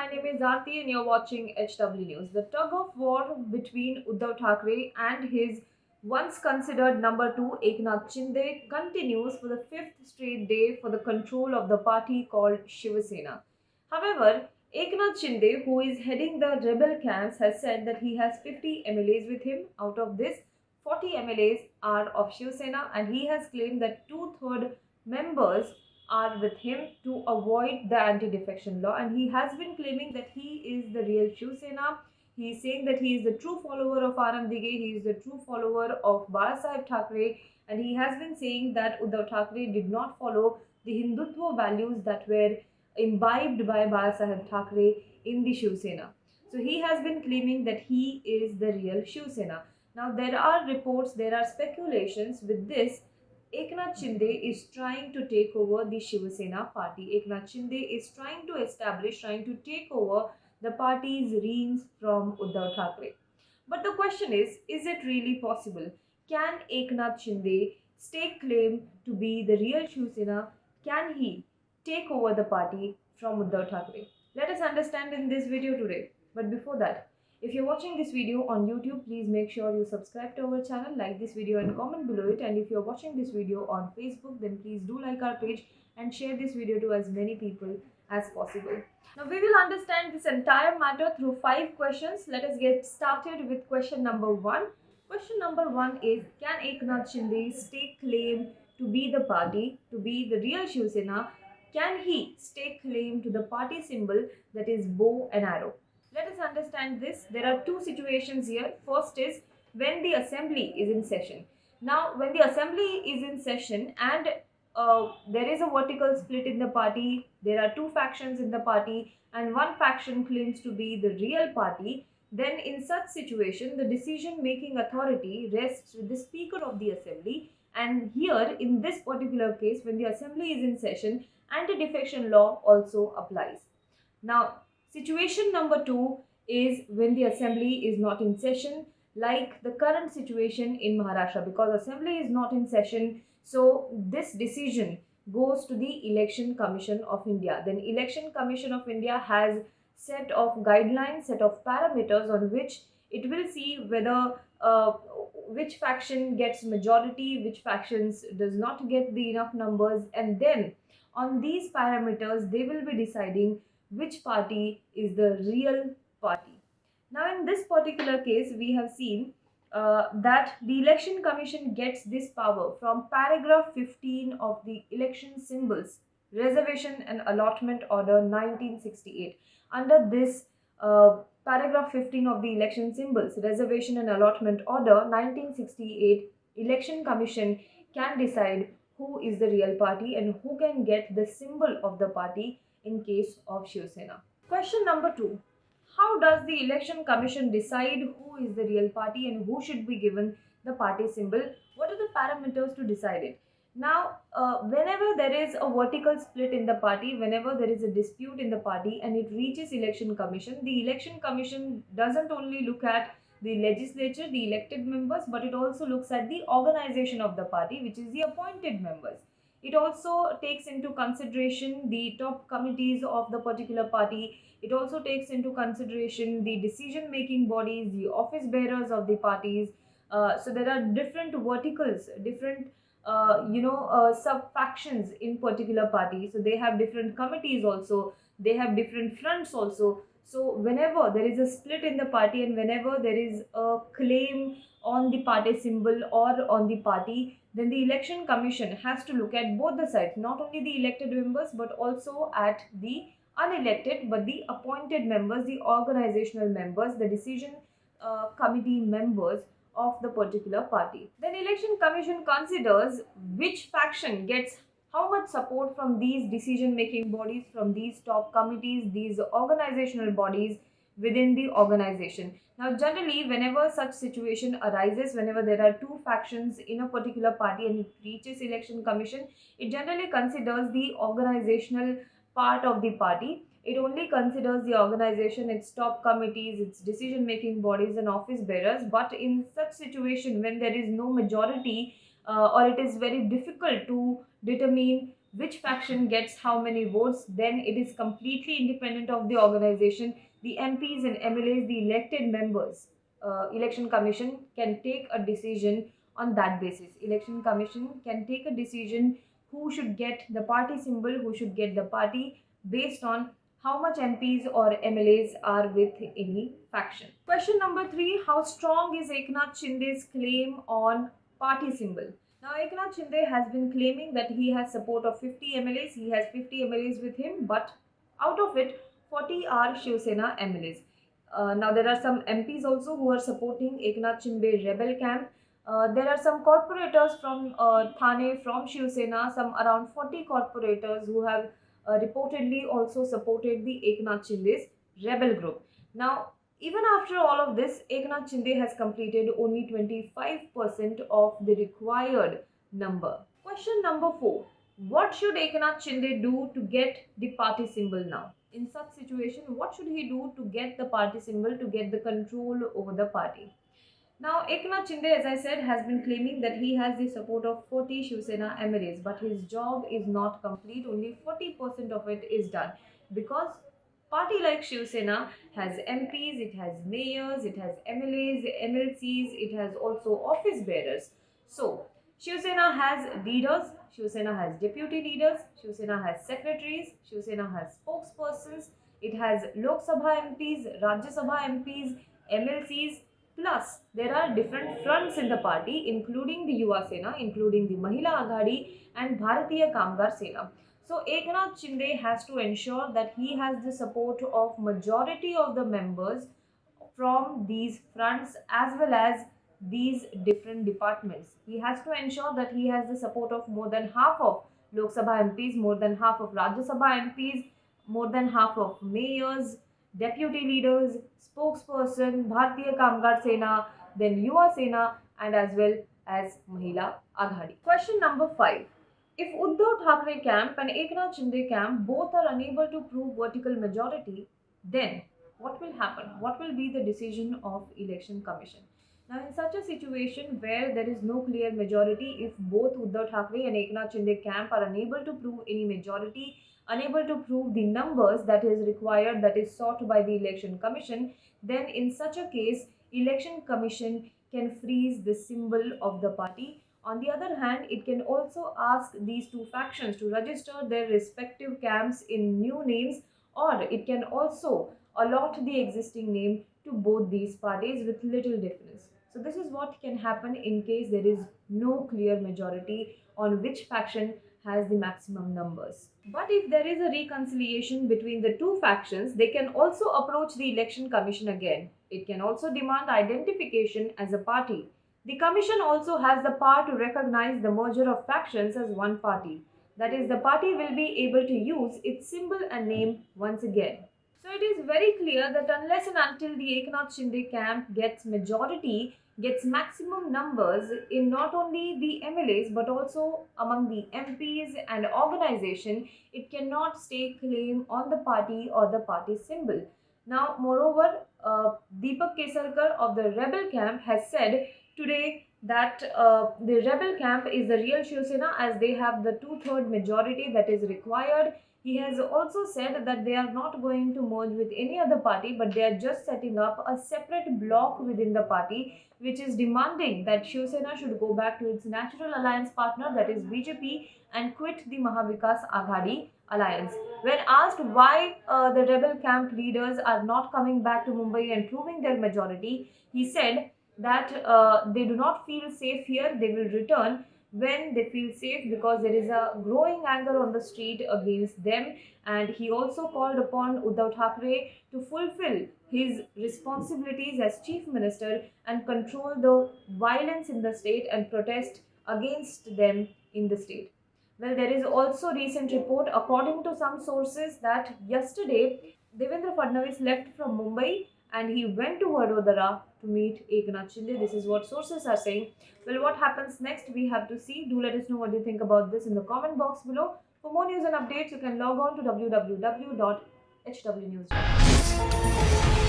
my name is Aarti and you're watching HW News. The tug of war between Uddhav Thackeray and his once considered number two Eknath Shinde continues for the fifth straight day for the control of the party called Shivsena. However, Eknath Shinde, who is heading the rebel camps, has said that he has 50 MLAs with him. Out of this, 40 MLAs are of Shiv Sena, and he has claimed that two-thirds members are with him to avoid the anti-defection law, and he has been claiming that he is the real Shiv Sena. He is saying that he is the true follower of Dige, he is the true follower of Balasaheb Thackeray, and he has been saying that Uddhav Thackeray did not follow the Hindutva values that were imbibed by Balasaheb Thackeray in the Shiv Sena. So he has been claiming that he is the real Shiv Sena. Now there are reports, there are speculations with this. Eknath Shinde is trying to take over the Shiv Sena party. Eknath Shinde is trying to take over the party's reins from Uddhav Thackeray. But the question is it really possible? Can Eknath Shinde stake claim to be the real Shiv Sena? Can he take over the party from Uddhav Thackeray? Let us understand in this video today. But before that, if you're watching this video on YouTube, please make sure you subscribe to our channel, like this video and comment below it. And if you're watching this video on Facebook, then please do like our page and share this video to as many people as possible. Now we will understand this entire matter through 5 questions. Let us get started with question number 1. Question number 1 is, can Eknath Shinde stake claim to be the party, to be the real Shiv Sena? Can he stake claim to the party symbol, that is bow and arrow? Let us understand this. There are 2 situations here. First is when the assembly is in session. Now, when the assembly is in session and there is a vertical split in the party, there are 2 factions in the party and one faction claims to be the real party, then in such situation, the decision-making authority rests with the Speaker of the Assembly. And here, in this particular case, when the assembly is in session, anti-defection law also applies. Now, situation number 2 is when the assembly is not in session, like the current situation in Maharashtra, because assembly is not in session. So this decision goes to the Election Commission of India. Then Election Commission of India has set of guidelines, set of parameters on which it will see whether which faction gets majority, which factions does not get the enough numbers, and then on these parameters they will be deciding which party is the real party. Now in this particular case, we have seen that the Election Commission gets this power from paragraph 15 of the Election Symbols Reservation and Allotment Order 1968. Under this paragraph 15 of the Election Symbols Reservation and Allotment Order 1968, Election Commission can decide who is the real party and who can get the symbol of the party in case of Shiv Sena. Question number 2. How does the Election Commission decide who is the real party and who should be given the party symbol? What are the parameters to decide it? Now, whenever there is a vertical split in the party, whenever there is a dispute in the party and it reaches Election Commission, the Election Commission doesn't only look at the legislature, the elected members, but it also looks at the organization of the party, which is the appointed members. It also takes into consideration the top committees of the particular party. It also takes into consideration the decision-making bodies, the office bearers of the parties. So there are different verticals, different sub-factions in particular parties. So they have different committees also. They have different fronts also. So whenever there is a split in the party and whenever there is a claim on the party symbol or on the party, then the Election Commission has to look at both the sides, not only the elected members but also at the unelected but the appointed members, the organizational members, the decision committee members of the particular party. Then Election Commission considers which faction gets how much support from these decision making bodies, from these top committees, these organizational bodies within the organization. Now generally, whenever such situation arises, whenever there are 2 factions in a particular party and it reaches Election Commission, it generally considers the organizational part of the party. It only considers the organization, its top committees, its decision making bodies and office bearers. But in such situation, when there is no majority or it is very difficult to determine which faction gets how many votes, then it is completely independent of the organization. The MPs and MLAs, the elected members, election commission can take a decision on that basis. Election commission can take a decision who should get the party symbol, who should get the party, based on how much MPs or MLAs are with any faction. Question number 3, how strong is Eknath Shinde's claim on party symbol? Now, Eknath Shinde has been claiming that he has support of 50 MLAs. He has 50 MLAs with him, but out of it, 40 are Shivsena MLAs. Now, there are some MPs also who are supporting Eknath Shinde rebel camp. There are some corporators from Thane, from Shivsena, some around 40 corporators who have reportedly also supported the Eknath Shinde's rebel group. Now, even after all of this, Eknath Shinde has completed only 25% of the required number. Question number 4. What should Eknath Shinde do to get the party symbol now? In such situation, what should he do to get the party symbol, to get the control over the party? Now, Eknath Shinde, as I said, has been claiming that he has the support of 40 Shivsena MLAs, but his job is not complete. Only 40% of it is done, because party like Shivsena has MPs, it has mayors, it has MLAs, MLCs, it has also office bearers. So, Shivsena has leaders, Shivsena has deputy leaders, Shivsena has secretaries, Shivsena has spokespersons, it has Lok Sabha MPs, Rajya Sabha MPs, MLCs, plus there are different fronts in the party, including the Yuva Sena, including the Mahila Aghadi and Bharatiya Kamgar Sena. So Eknath Shinde has to ensure that he has the support of majority of the members from these fronts as well as these different departments. He has to ensure that he has the support of more than half of Lok Sabha MPs, more than half of Rajya Sabha MPs, more than half of mayors, deputy leaders, spokesperson, Bharatiya Kamgar Sena, then Yuva Sena, and as well as Mahila Aghadi. Question number 5. If Uddhav Thackeray camp and Eknath Shinde camp both are unable to prove vertical majority, then what will happen? What will be the decision of election commission? Now, in such a situation where there is no clear majority, if both Uddhav Thackeray and Eknath Shinde camp are unable to prove any majority, unable to prove the numbers that is required, that is sought by the election commission, then in such a case, election commission can freeze the symbol of the party. On the other hand, it can also ask these two factions to register their respective camps in new names, or it can also allot the existing name to both these parties with little difference. So this is what can happen in case there is no clear majority on which faction has the maximum numbers. But if there is a reconciliation between the two factions, they can also approach the election commission again. It can also demand identification as a party. The commission also has the power to recognize the merger of factions as one party. That is, the party will be able to use its symbol and name once again. So it is very clear that unless and until the Eknath Shinde camp gets majority, gets maximum numbers in not only the MLAs but also among the MPs and organization, it cannot stake claim on the party or the party symbol. Now, moreover, Deepak Kesarkar of the rebel camp has said today that the rebel camp is the real Shivsena, as they have the 2/3 majority that is required. He has also said that they are not going to merge with any other party, but they are just setting up a separate bloc within the party, which is demanding that Shivsena should go back to its natural alliance partner, that is BJP, and quit the Mahavikas Aghadi alliance. When asked why the rebel camp leaders are not coming back to Mumbai and proving their majority, he said that they do not feel safe here. They will return when they feel safe, because there is a growing anger on the street against them. And he also called upon Uddhav Thackeray to fulfill his responsibilities as chief minister and control the violence in the state and protest against them in the state. Well, there is also recent report, according to some sources, that yesterday Devendra Fadnavis left from Mumbai and he went to Vadodara to meet Eknath Shinde. This is what sources are saying. Well, what happens next, we have to see. Do let us know what you think about this in the comment box below. For more news and updates, you can log on to www.hwnews.com.